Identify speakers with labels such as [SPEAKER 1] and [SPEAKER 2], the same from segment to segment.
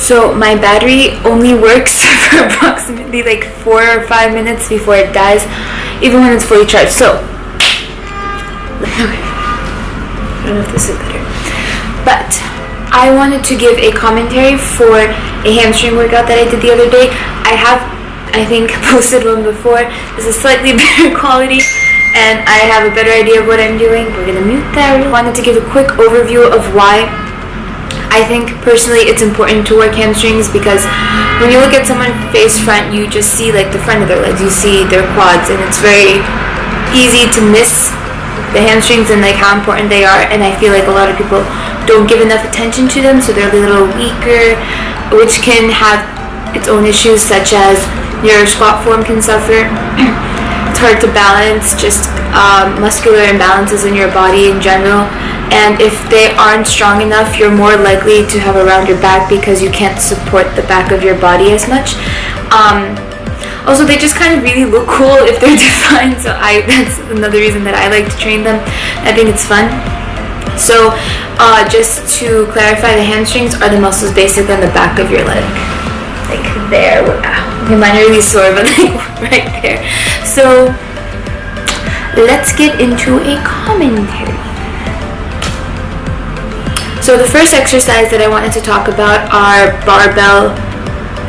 [SPEAKER 1] So my battery only works for approximately like 4 or 5 minutes before it dies, even when it's fully charged. So, okay. I don't know if this is better. But I wanted to give a commentary for a hamstring workout that I did the other day. I think, posted one before. This is slightly better quality, and I have a better idea of what I'm doing. We're gonna mute that. I wanted to give a quick overview of why I think personally it's important to work hamstrings, because when you look at someone face front, you just see like the front of their legs, you see their quads, and it's very easy to miss the hamstrings and like how important they are. And I feel like a lot of people don't give enough attention to them, so they're a little weaker, which can have its own issues, such as your squat form can suffer. It's hard to balance, just muscular imbalances in your body in general. And if they aren't strong enough, you're more likely to have around your back because you can't support the back of your body as much. Also, they just kind of really look cool if they're defined, so that's another reason that I like to train them. I think it's fun. So just to clarify, the hamstrings are the muscles basically on the back of your leg, like there. Okay, mine are really sore, but like right there. So let's get into a commentary. So the first exercise that I wanted to talk about are barbell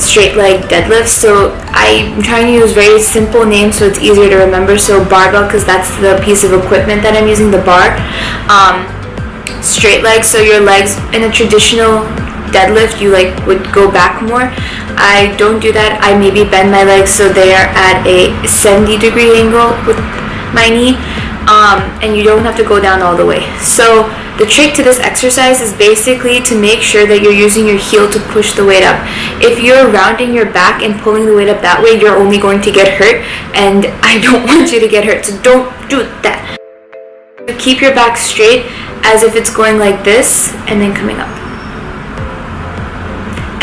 [SPEAKER 1] straight leg deadlifts. So I'm trying to use very simple names so it's easier to remember. So barbell, because that's the piece of equipment that I'm using, the bar. Straight legs, so your legs in a traditional deadlift, you like would go back more. I don't do that. I maybe bend my legs so they are at a 70-degree angle with my knee, and you don't have to go down all the way. So the trick to this exercise is basically to make sure that you're using your heel to push the weight up. If you're rounding your back and pulling the weight up that way, you're only going to get hurt, and I don't want you to get hurt, so don't do that. Keep your back straight as if it's going like this and then coming up.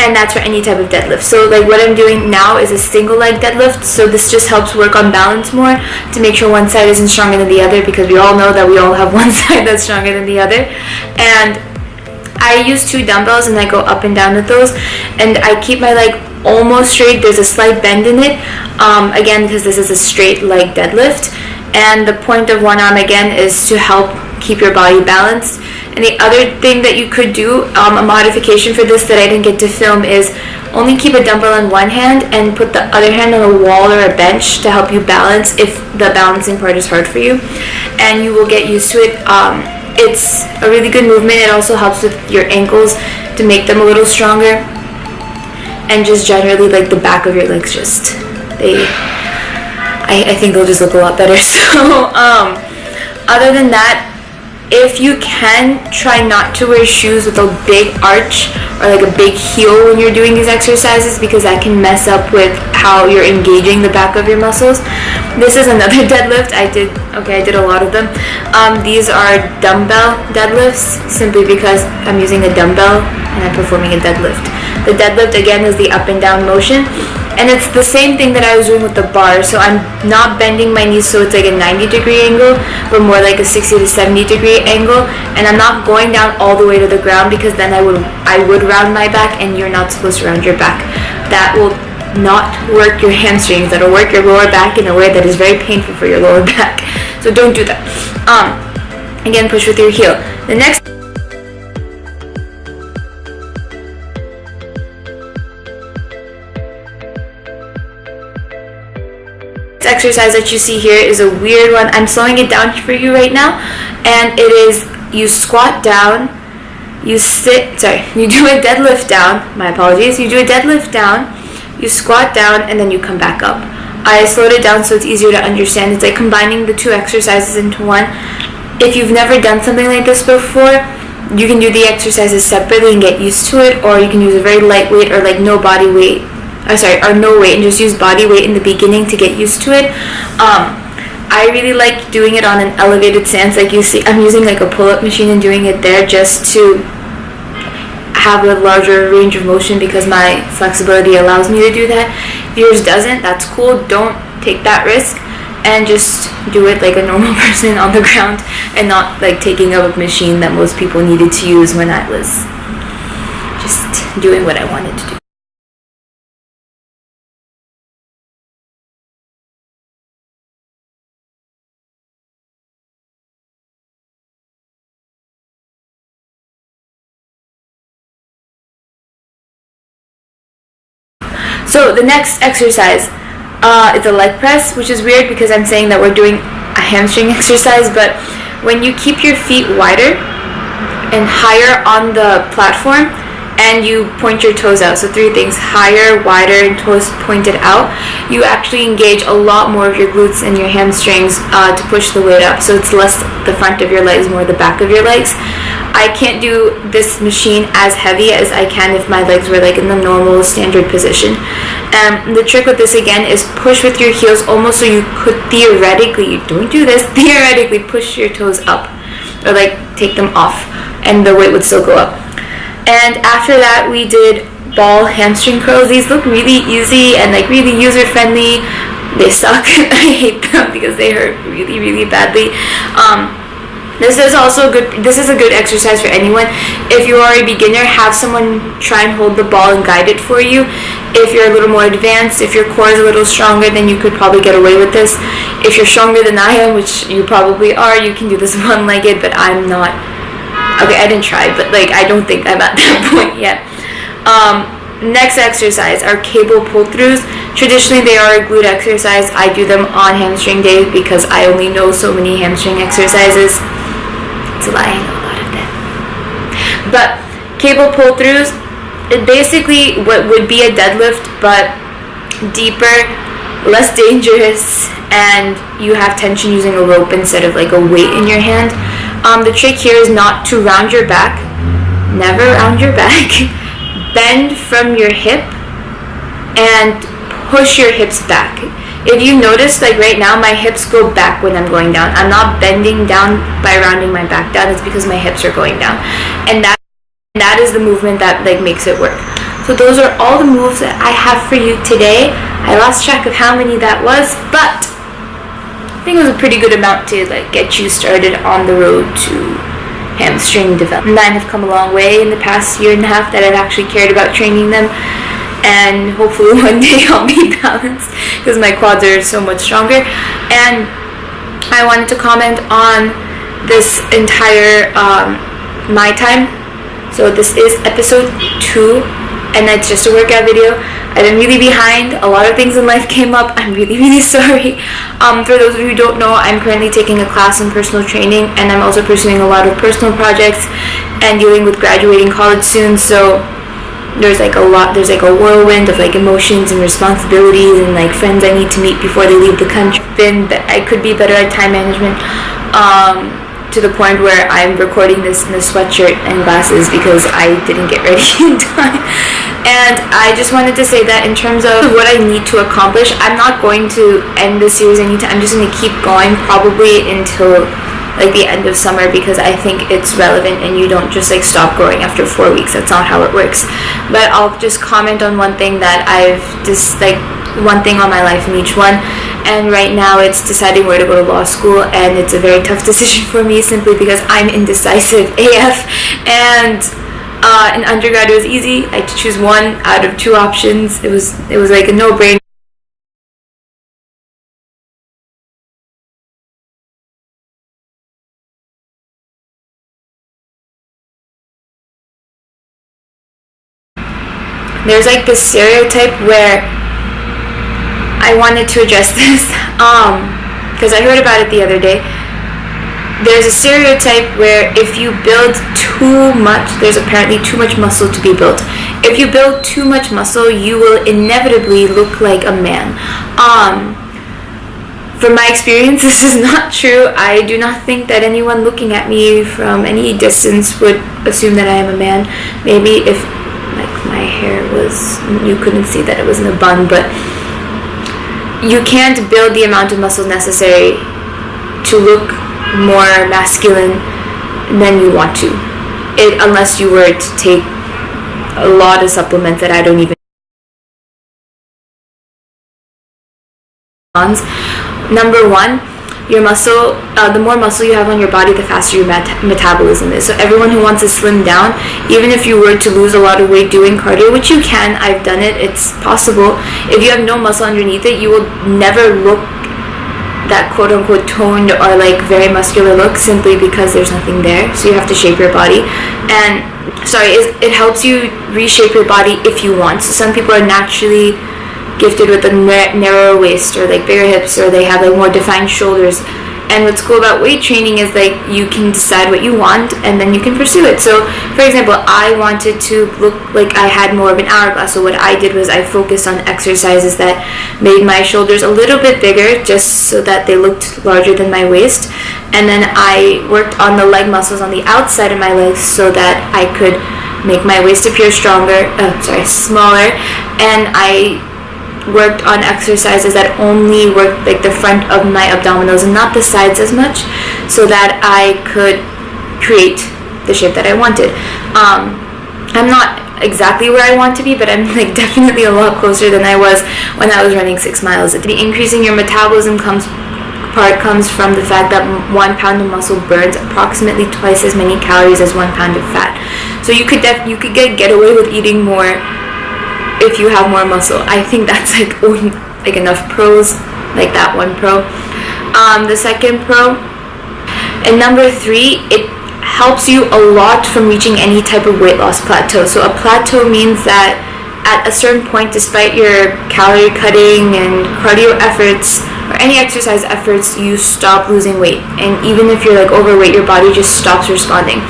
[SPEAKER 1] And that's for any type of deadlift. So like what I'm doing now is a single leg deadlift, so this just helps work on balance more to make sure one side isn't stronger than the other, because we all know that we all have one side that's stronger than the other. And I use 2 dumbbells and I go up and down with those, and I keep my leg almost straight. There's a slight bend in it, again because this is a straight leg deadlift, and the point of one arm again is to help keep your body balanced. And the other thing that you could do, a modification for this that I didn't get to film, is only keep a dumbbell in one hand and put the other hand on a wall or a bench to help you balance if the balancing part is hard for you, and you will get used to it. It's a really good movement. It also helps with your ankles to make them a little stronger, and just generally like the back of your legs, just I think they'll just look a lot better. So other than that, if you can, try not to wear shoes with a big arch or like a big heel when you're doing these exercises, because that can mess up with how you're engaging the back of your muscles. This is another deadlift. I did a lot of them. These are dumbbell deadlifts, simply because I'm using a dumbbell and I'm performing a deadlift. The deadlift again is the up and down motion, and it's the same thing that I was doing with the bar. So I'm not bending my knees so it's like a 90-degree angle, but more like a 60 to 70-degree angle. And I'm not going down all the way to the ground, because then I would round my back, and you're not supposed to round your back. That will not work your hamstrings. That'll work your lower back in a way that is very painful for your lower back. So don't do that. Again, push with your heel. The next exercise that you see here is a weird one. I'm slowing it down for you right now, and it is you squat down, you do a deadlift down, my apologies, you do a deadlift down, you squat down, and then you come back up. I slowed it down so it's easier to understand. It's like combining the 2 exercises into one. If you've never done something like this before, you can do the exercises separately and get used to it, or you can use a very lightweight or like no body weight, or no weight, and just use body weight in the beginning to get used to it. I really like doing it on an elevated stance. Like you see, I'm using like a pull-up machine and doing it there just to have a larger range of motion, because my flexibility allows me to do that. If yours doesn't, that's cool. Don't take that risk, and just do it like a normal person on the ground, and not like taking up a machine that most people needed to use when I was just doing what I wanted to do. So the next exercise is a leg press, which is weird because I'm saying that we're doing a hamstring exercise, but when you keep your feet wider and higher on the platform and you point your toes out, so 3 things: higher, wider, and toes pointed out, you actually engage a lot more of your glutes and your hamstrings to push the weight up. So it's less the front of your legs, more the back of your legs. I can't do this machine as heavy as I can if my legs were like in the normal standard position. The trick with this again is push with your heels almost so you could theoretically, don't do this, theoretically push your toes up or like take them off and the weight would still go up. And after that we did ball hamstring curls. These look really easy and like really user friendly. They suck. I hate them because they hurt really, really badly. This is also good. This is a good exercise for anyone. If you are a beginner, have someone try and hold the ball and guide it for you. If you're a little more advanced, if your core is a little stronger, then you could probably get away with this. If you're stronger than I am, which you probably are, you can do this one-legged, but I'm not. Okay, I didn't try, but like I don't think I'm at that point yet. Next exercise are cable pull-throughs. Traditionally, they are a glute exercise. I do them on hamstring days because I only know so many hamstring exercises. It's a lie, I know a lot of them. But cable pull-throughs, it basically what would be a deadlift, but deeper, less dangerous, and you have tension using a rope instead of like a weight in your hand. The trick here is not to round your back. Never round your back. Bend from your hip and push your hips back. If you notice, like right now, my hips go back when I'm going down. I'm not bending down by rounding my back down. It's because my hips are going down. And that is the movement that like makes it work. So those are all the moves that I have for you today. I lost track of how many that was, but I think it was a pretty good amount to like get you started on the road to hamstring development. Mine have come a long way in the past year and a half that I've actually cared about training them, and hopefully one day I'll be balanced because my quads are so much stronger. And I wanted to comment on this entire my time. So this is episode 2 and it's just a workout video. I've been really behind. A lot of things in life came up. I'm really, really sorry. For those of you who don't know, I'm currently taking a class in personal training, and I'm also pursuing a lot of personal projects and dealing with graduating college soon. So there's like a whirlwind of like emotions and responsibilities and like friends I need to meet before they leave the country. I could be better at time management. To the point where I'm recording this in a sweatshirt and glasses because I didn't get ready in time. And I just wanted to say that in terms of what I need to accomplish, I'm not going to end the series anytime. I'm just going to keep going probably until like the end of summer because I think it's relevant and you don't just like stop growing after 4 weeks. That's not how it works. But I'll just comment on one thing that I've just like one thing on my life in each one. And right now it's deciding where to go to law school, and it's a very tough decision for me simply because I'm indecisive AF. And in undergrad it was easy. I had to choose one out of 2 options. It was like a no-brainer. There's like this stereotype where I wanted to address this because I heard about it the other day. There's a stereotype where if you build too much, there's apparently too much muscle to be built. If you build too much muscle, you will inevitably look like a man. From my experience, this is not true. I do not think that anyone looking at me from any distance would assume that I am a man. Maybe if like my hair was, you couldn't see that it was in a bun, but you can't build the amount of muscle necessary to look more masculine than you want to, unless you were to take a lot of supplements that I don't even. Number 1, your muscle, the more muscle you have on your body, the faster your metabolism is. So everyone who wants to slim down, even if you were to lose a lot of weight doing cardio, which you can, I've done it, it's possible. If you have no muscle underneath it, you will never look that quote-unquote toned or like very muscular look, simply because there's nothing there. So you have to shape your body, and it helps you reshape your body if you want. So some people are naturally gifted with a narrower waist or like bigger hips, or they have like more defined shoulders. And what's cool about weight training is like you can decide what you want and then you can pursue it. So for example, I wanted to look like I had more of an hourglass, so what I did was I focused on exercises that made my shoulders a little bit bigger, just so that they looked larger than my waist. And then I worked on the leg muscles on the outside of my legs so that I could make my waist appear smaller. And I worked on exercises that only worked like the front of my abdominals and not the sides as much, so that I could create the shape that I wanted. I'm not exactly where I want to be, but I'm like definitely a lot closer than I was when I was running 6 miles. The increasing your metabolism comes from the fact that 1 pound of muscle burns approximately twice as many calories as 1 pound of fat. So you could get away with eating more if you have more muscle. I think that's like enough pros, like that one pro. The second pro, and number 3, it helps you a lot from reaching any type of weight loss plateau. So a plateau means that at a certain point, despite your calorie cutting and cardio efforts or any exercise efforts, you stop losing weight. And even if you're like overweight, your body just stops responding.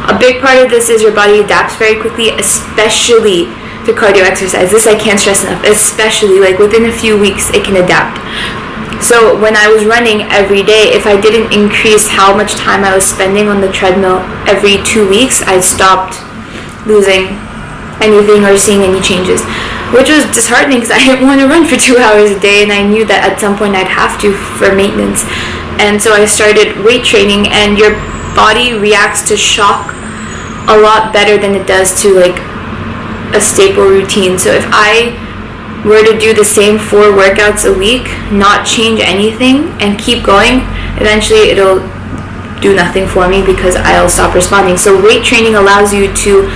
[SPEAKER 1] A big part of this is your body adapts very quickly, especially to cardio exercise. This I can't stress enough, especially like within a few weeks it can adapt. So when I was running every day, if I didn't increase how much time I was spending on the treadmill every 2 weeks, I stopped losing anything or seeing any changes, which was disheartening because I didn't want to run for 2 hours a day, and I knew that at some point I'd have to for maintenance. And so I started weight training, and your body reacts to shock a lot better than it does to like a staple routine. So if I were to do the same 4 workouts a week, not change anything, and keep going, eventually it'll do nothing for me because I'll stop responding. So weight training allows you to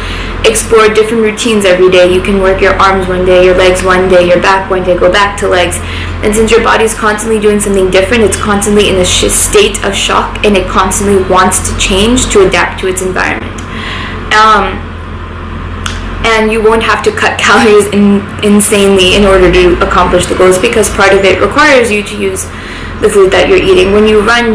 [SPEAKER 1] explore different routines every day. You can work your arms one day, your legs one day, your back one day, go back to legs. And since your body's constantly doing something different, it's constantly in a state of shock, and it constantly wants to change to adapt to its environment. And you won't have to cut calories insanely in order to accomplish the goals, because part of it requires you to use the food that you're eating. When you run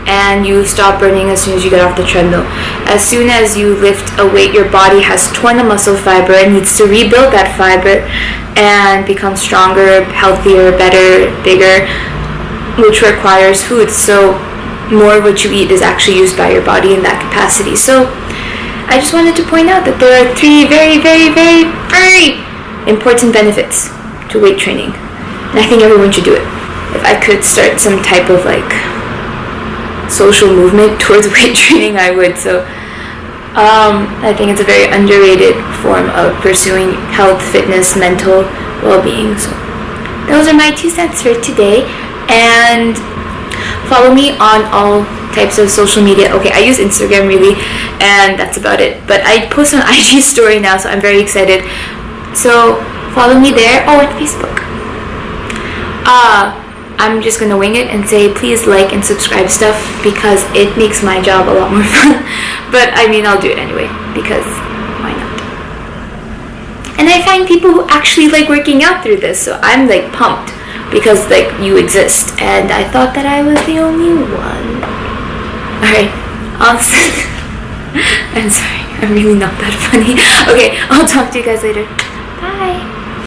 [SPEAKER 1] and you stop burning as soon as you get off the treadmill. As soon as you lift a weight, your body has torn the muscle fiber and needs to rebuild that fiber and become stronger, healthier, better, bigger, which requires food. So more of what you eat is actually used by your body in that capacity. So I just wanted to point out that there are 3 very, very, very, very important benefits to weight training, and I think everyone should do it. If I could start some type of like social movement towards weight training, I would. So I think it's a very underrated form of pursuing health, fitness, mental well-being. So those are my 2 cents for today, and follow me on all types of social media. Okay, I use Instagram really, and that's about it. But I post on IG story now, so I'm very excited. So follow me there. Oh, and Facebook. I'm just gonna wing it and say please like and subscribe stuff, because it makes my job a lot more fun. But I mean, I'll do it anyway, because why not? And I find people who actually like working out through this, so I'm like pumped, because like you exist, and I thought that I was the only one. Alright, I'm sorry, I'm really not that funny. Okay, I'll talk to you guys later. Bye.